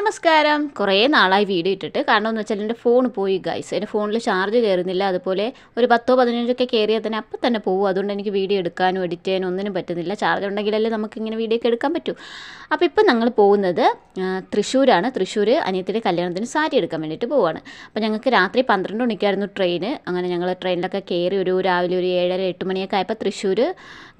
നമസ്കാരം. കുറേ നാളായി വീഡിയോ ഇട്ടിട്ട്. കാരണം എന്ന് വെച്ചാൽ എൻ്റെ ഫോൺ പോയി ഗൈസ്. എൻ്റെ ഫോണിൽ ചാർജ് കയറുന്നില്ല. അതുപോലെ ഒരു 10-15 ഒക്കെ കയറിയാൽ തന്നെ അപ്പം തന്നെ പോകും. അതുകൊണ്ട് എനിക്ക് വീഡിയോ എടുക്കാനും എഡിറ്റ് ചെയ്യാനും ഒന്നിനും പറ്റുന്നില്ല. ചാർജ് ഉണ്ടെങ്കിലല്ലേ നമുക്കിങ്ങനെ വീഡിയോ ഒക്കെ എടുക്കാൻ പറ്റൂ. അപ്പോൾ ഇപ്പം ഞങ്ങൾ പോകുന്നത് തൃശ്ശൂരാണ്. തൃശ്ശൂർ അനിയത്തിൻ്റെ കല്യാണത്തിന് സാരി എടുക്കാൻ വേണ്ടിയിട്ട് പോവുകയാണ്. അപ്പോൾ ഞങ്ങൾക്ക് രാത്രി 12 മണിക്കായിരുന്നു ട്രെയിന്. അങ്ങനെ ഞങ്ങൾ ട്രെയിനിലൊക്കെ കയറി രാവിലെ ഒരു 7:30-8 മണിയൊക്കെ ആയപ്പോൾ തൃശ്ശൂർ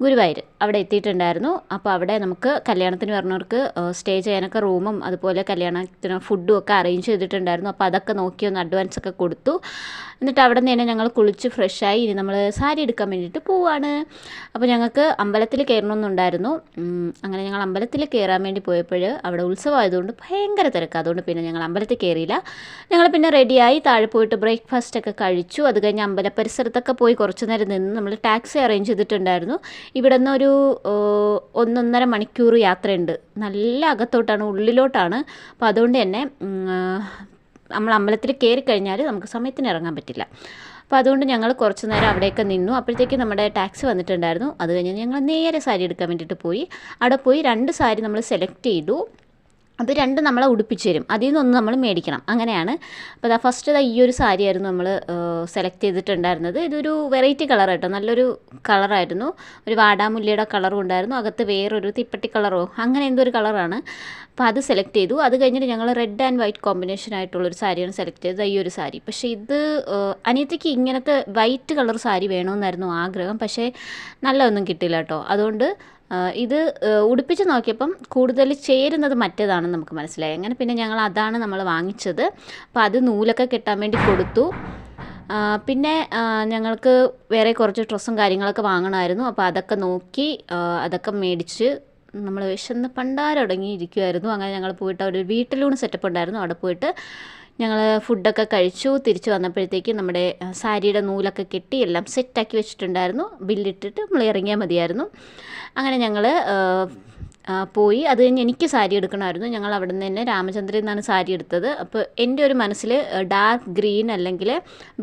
ഗുരുവായൂർ അവിടെ എത്തിയിട്ടുണ്ടായിരുന്നു. അപ്പോൾ അവിടെ നമുക്ക് കല്യാണത്തിന് വരുന്നവർക്ക് സ്റ്റേ ചെയ്യാനൊക്കെ റൂമും അതുപോലെ കല്യാണത്തിന് ഫുഡും ഒക്കെ അറേഞ്ച് ചെയ്തിട്ടുണ്ടായിരുന്നു. അപ്പോൾ അതൊക്കെ നോക്കി ഒന്ന് അഡ്വാൻസ് ഒക്കെ കൊടുത്തു. എന്നിട്ട് അവിടെ നിന്ന് തന്നെ ഞങ്ങൾ കുളിച്ച് ഫ്രഷായി ഇനി നമ്മൾ സാരി എടുക്കാൻ വേണ്ടിയിട്ട് പോവുകയാണ്. അപ്പോൾ ഞങ്ങൾക്ക് അമ്പലത്തിൽ കയറണമെന്നുണ്ടായിരുന്നു. അങ്ങനെ ഞങ്ങൾ അമ്പലത്തിൽ കയറാൻ വേണ്ടി പോയപ്പോൾ അവിടെ ഉത്സവമായതുകൊണ്ട് ഭയങ്കര തിരക്കാണ്. അതുകൊണ്ട് പിന്നെ ഞങ്ങൾ അമ്പലത്തിൽ കയറിയില്ല. ഞങ്ങൾ പിന്നെ റെഡിയായി താഴെ പോയിട്ട് ബ്രേക്ക്ഫാസ്റ്റ് ഒക്കെ കഴിച്ചു. അത് കഴിഞ്ഞ് അമ്പല പരിസരത്തൊക്കെ പോയി കുറച്ച് നേരം നിന്ന് നമ്മൾ ടാക്സി അറേഞ്ച് ചെയ്തിട്ടുണ്ടായിരുന്നു. ഇവിടെ നിന്ന് ഒരു 1.5 മണിക്കൂർ യാത്രയുണ്ട്. നല്ല അകത്തോട്ടാണ്, ഉള്ളിലോട്ടാണ്. അപ്പോൾ അതുകൊണ്ട് തന്നെ നമ്മൾ അമ്പലത്തിൽ കയറി കഴിഞ്ഞാൽ നമുക്ക് സമയത്തിന് ഇറങ്ങാൻ പറ്റില്ല. അപ്പോൾ അതുകൊണ്ട് ഞങ്ങൾ കുറച്ച് നേരം അവിടെയൊക്കെ നിന്നു. അപ്പോഴത്തേക്ക് നമ്മുടെ ടാക്സി വന്നിട്ടുണ്ടായിരുന്നു. അത് കഴിഞ്ഞ് ഞങ്ങൾ നേരെ സാരി എടുക്കാൻ വേണ്ടിയിട്ട് പോയി. അവിടെ പോയി 2 സാരി നമ്മൾ സെലക്ട് ചെയ്തു. അത് 2 നമ്മളെ ഉടുപ്പിച്ച് തരും. അതിൽ നിന്നൊന്ന് നമ്മൾ മേടിക്കണം. അങ്ങനെയാണ്. അപ്പോൾ ഫസ്റ്റ് ഈ ഒരു സാരിയായിരുന്നു നമ്മൾ സെലക്ട് ചെയ്തിട്ടുണ്ടായിരുന്നത്. ഇതൊരു വെറൈറ്റി കളർ കേട്ടോ, നല്ലൊരു കളറായിരുന്നു. ഒരു വാടാമുല്ലയുടെ കളറും ഉണ്ടായിരുന്നു. അകത്ത് വേറൊരു തിപ്പട്ടി കളറോ അങ്ങനെ എന്തോ ഒരു കളറാണ്. അപ്പോൾ അത് സെലക്ട് ചെയ്തു. അത് കഴിഞ്ഞിട്ട് ഞങ്ങൾ റെഡ് ആൻഡ് വൈറ്റ് കോമ്പിനേഷൻ ആയിട്ടുള്ളൊരു സാരിയാണ് സെലക്ട് ചെയ്തത്, ഈ ഒരു സാരി. പക്ഷേ ഇത് അനിയത്തിക്ക് ഇങ്ങനത്തെ വൈറ്റ് കളർ സാരി വേണമെന്നായിരുന്നു ആഗ്രഹം. പക്ഷേ നല്ലതൊന്നും കിട്ടില്ല കേട്ടോ. അതുകൊണ്ട് ഇത് ഉടുപ്പിച്ച് നോക്കിയപ്പം കൂടുതൽ ചേരുന്നത് മറ്റേതാണെന്ന് നമുക്ക് മനസ്സിലായി. അങ്ങനെ പിന്നെ ഞങ്ങൾ അതാണ് നമ്മൾ വാങ്ങിച്ചത്. അപ്പോൾ അത് നൂലൊക്കെ കെട്ടാൻ വേണ്ടി കൊടുത്തു. പിന്നെ ഞങ്ങൾക്ക് വേറെ കുറച്ച് ഡ്രസ്സും കാര്യങ്ങളൊക്കെ വാങ്ങണമായിരുന്നു. അപ്പോൾ അതൊക്കെ നോക്കി അതൊക്കെ മേടിച്ച് നമ്മൾ വിശന്ന് പണ്ടാരടങ്ങിയിരിക്കുമായിരുന്നു. അങ്ങനെ ഞങ്ങൾ പോയിട്ട് ഒരു വീട്ടിലൂടെ സെറ്റപ്പ് ഉണ്ടായിരുന്നു. അവിടെ പോയിട്ട് ഞങ്ങൾ ഫുഡൊക്കെ കഴിച്ചു. തിരിച്ച് വന്നപ്പോഴത്തേക്കും നമ്മുടെ സാരിയുടെ നൂലൊക്കെ കെട്ടി എല്ലാം സെറ്റാക്കി വെച്ചിട്ടുണ്ടായിരുന്നു. ബില്ലിട്ടിട്ട് നമ്മൾ ഇറങ്ങിയാൽ മതിയായിരുന്നു. അങ്ങനെ ഞങ്ങൾ പോയി. അത് കഴിഞ്ഞ് എനിക്ക് സാരി എടുക്കണമായിരുന്നു. ഞങ്ങൾ അവിടെ നിന്ന് തന്നെ രാമചന്ദ്രയിൽ നിന്നാണ് സാരി എടുത്തത്. അപ്പോൾ എൻ്റെ ഒരു മനസ്സിൽ ഡാർക്ക് ഗ്രീൻ അല്ലെങ്കിൽ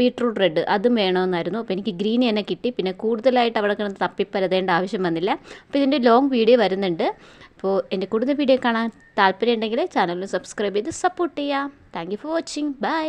ബീട്രൂട്ട് റെഡ് അതും വേണമെന്നായിരുന്നു. അപ്പോൾ എനിക്ക് ഗ്രീൻ തന്നെ കിട്ടി. പിന്നെ കൂടുതലായിട്ട് അവിടെ കിടന്ന് തപ്പിപ്പരതേണ്ട ആവശ്യം വന്നില്ല. അപ്പോൾ ഇതിൻ്റെ ലോങ് വീഡിയോ വരുന്നുണ്ട്. അപ്പോൾ എൻ്റെ കൂടുതൽ വീഡിയോ കാണാൻ താല്പര്യം ഉണ്ടെങ്കിൽ ചാനലിൽ സബ്സ്ക്രൈബ് ചെയ്ത് സപ്പോർട്ട് ചെയ്യാം. Thank you for watching. By.